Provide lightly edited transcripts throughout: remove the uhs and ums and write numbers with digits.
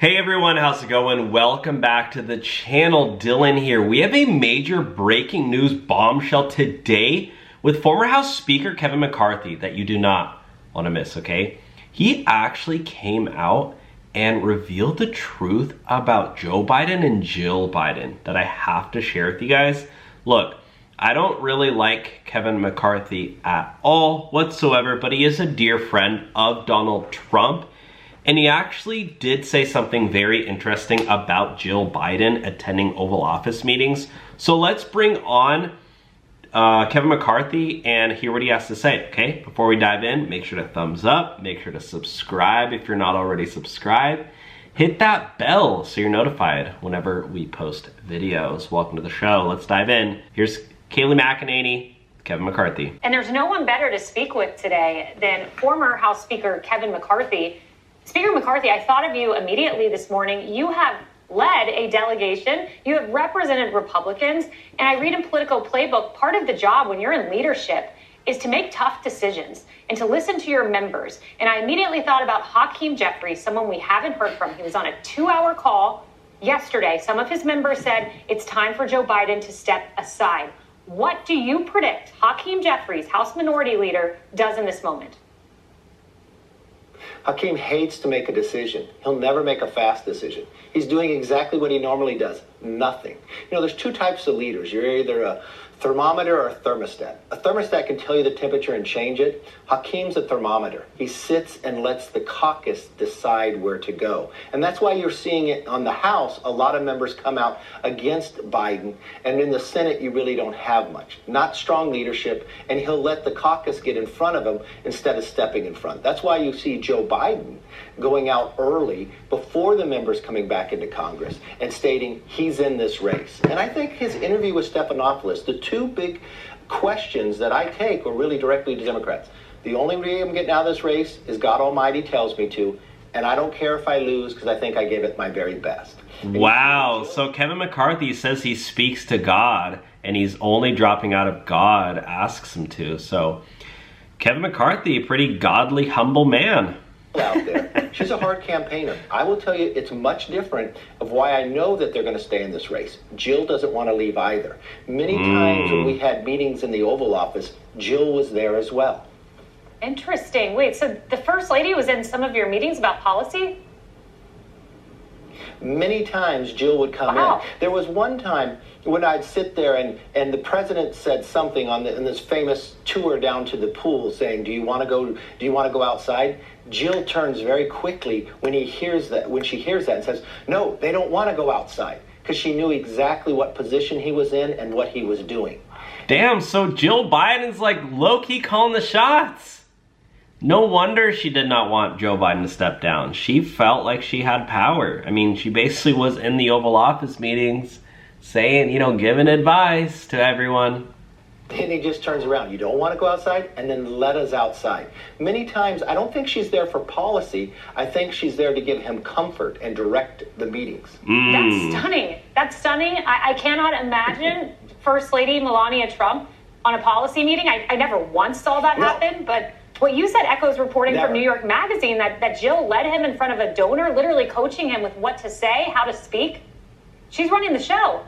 Hey everyone, how's it going? Welcome back to the channel. Dylan here. We have a major breaking news bombshell today with former House Speaker Kevin McCarthy that you do not want to miss, okay? He actually came out and revealed the truth about Joe Biden and Jill Biden that I have to share with you guys. Look, I don't really like Kevin McCarthy at all whatsoever, but he is a dear friend of Donald Trump. And he actually did say something very interesting about Jill Biden attending Oval Office meetings. So let's bring on Kevin McCarthy and hear what he has to say, okay? Before we dive in, make sure to thumbs up, make sure to subscribe if you're not already subscribed. Hit that bell so you're notified whenever we post videos. Welcome to the show. Let's dive in. Here's Kayleigh McEnany, Kevin McCarthy. And there's no one better to speak with today than former House Speaker Kevin McCarthy. Speaker McCarthy, I thought of you immediately this morning. You have led a delegation. You have represented Republicans. And I read in Political Playbook, part of the job when you're in leadership is to make tough decisions and to listen to your members. And I immediately thought about Hakeem Jeffries, someone we haven't heard from. He was on a 2-hour call yesterday. Some of his members said it's time for Joe Biden to step aside. What do you predict Hakeem Jeffries, House Minority Leader, does in this moment? Hakeem hates to make a decision. He'll never make a fast decision. He's doing exactly what he normally does, nothing. You know, there's two types of leaders. You're either a thermometer or a thermostat. A thermostat can tell you the temperature and change it. Hakeem's a thermometer. He sits and lets the caucus decide where to go. And that's why you're seeing it on the House. A lot of members come out against Biden. And in the Senate, you really don't have much. Not strong leadership. And he'll let the caucus get in front of him instead of stepping in front. That's why you see Joe Biden going out early before the members coming back into Congress and stating he's in this race. And I think his interview with Stephanopoulos, the two big questions that I take are really directly to Democrats. The only way I'm getting out of this race is God Almighty tells me to, and I don't care if I lose because I think I gave it my very best. Wow, so Kevin McCarthy says he speaks to God and he's only dropping out if God asks him to. So Kevin McCarthy, a pretty godly, humble man out there. She's a hard campaigner. I will tell you, it's much different of why I know that they're going to stay in this race. Jill doesn't want to leave either. Many times when we had meetings in the Oval Office, Jill was there as well. Interesting. Wait, so the First Lady was in some of your meetings about policy? Many times Jill would come in. There was one time when I'd sit there and the president said something on in this famous tour down to the pool saying, do you want to go outside? Jill turns very quickly when she hears that and says, no, they don't want to go outside, because she knew exactly what position he was in and what he was doing. Damn, so Jill Biden's like low-key calling the shots. No wonder she did not want Joe Biden to step down. She felt like she had power. I mean, she basically was in the Oval Office meetings saying, you know, giving advice to everyone. And he just turns around. You don't want to go outside? And then let us outside. Many times, I don't think she's there for policy. I think she's there to give him comfort and direct the meetings. That's stunning. That's stunning. I cannot imagine First Lady Melania Trump on a policy meeting. I never once saw that happen, but what you said echoes reporting from New York Magazine that Jill led him in front of a donor, literally coaching him with what to say, how to speak. She's running the show.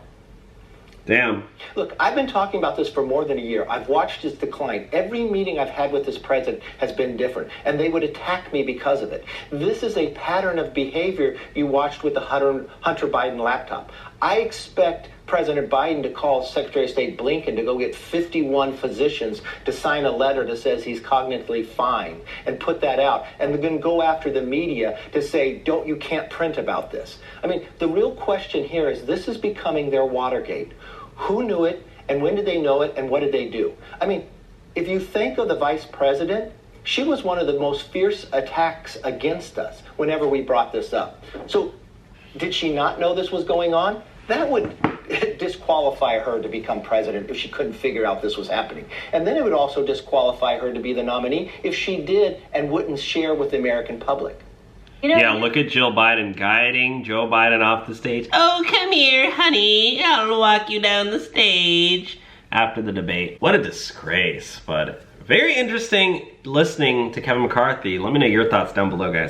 Damn. Look, I've been talking about this for more than a year. I've watched his decline. Every meeting I've had with this president has been different, and they would attack me because of it. This is a pattern of behavior you watched with the Hunter Biden laptop. I expect President Biden to call Secretary of State Blinken to go get 51 physicians to sign a letter that says he's cognitively fine and put that out, and then go after the media to say, you can't print about this. I mean, the real question here is this is becoming their Watergate. Who knew it, and when did they know it, and what did they do? I mean, if you think of the vice president, she was one of the most fierce attacks against us whenever we brought this up. So did she not know this was going on? That would disqualify her to become president if she couldn't figure out this was happening. And then it would also disqualify her to be the nominee if she did and wouldn't share with the American public. You know, yeah, look at Jill Biden guiding Joe Biden off the stage. Oh, come here, honey. I'll walk you down the stage. After the debate. What a disgrace. But very interesting listening to Kevin McCarthy. Let me know your thoughts down below, guys.